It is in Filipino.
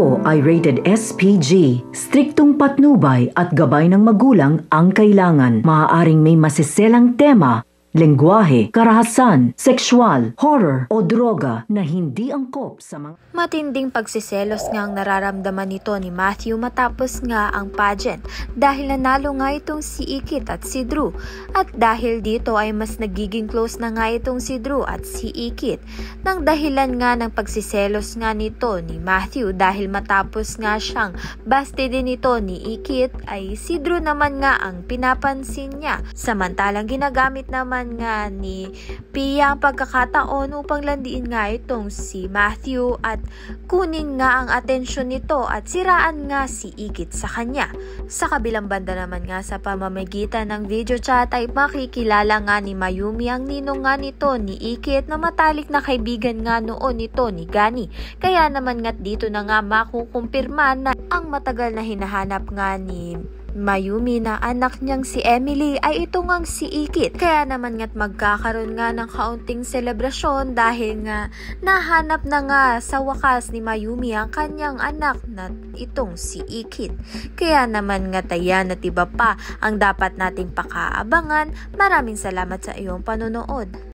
ito ay rated SPG. Striktong patnubay at gabay ng magulang ang kailangan. Maaaring may masiselang tema, lengguwahe, karahasan, sexual, horror o droga na hindi angkop sa mga... Matinding pagsiselos nga ang nararamdaman nito ni Matthew matapos nga ang pageant dahil nanalo nga itong si Ikit at si Drew. At dahil dito ay mas nagiging close na nga itong si Drew at si Ikit. Nang dahilan nga ng pagsiselos nga nito ni Matthew dahil matapos nga siyang baste din ito ni Ikit ay si Drew naman nga ang pinapansin niya. Samantalang ginagamit naman nga ni Pia ang pagkakataon upang landiin nga itong si Matthew at kunin nga ang atensyon nito at siraan nga si Ikit sa kanya. Sa kabilang banda naman nga sa pamamagitan ng video chat ay makikilala nga ni Mayumi ang ninong nga nito ni Ikit na matalik na kaibigan nga noon nito ni Gani. Kaya naman nga dito na nga makukumpirma na ang matagal na hinahanap nga ni Mayumi na anak niyang si Emily ay ito ngang si Ikit. Kaya naman nga't magkakaroon nga ng kaunting selebrasyon dahil nga nahanap na nga sa wakas ni Mayumi ang kanyang anak na itong si Ikit. Kaya naman nga tayan at iba pa ang dapat nating pakaabangan. Maraming salamat sa iyong panonood.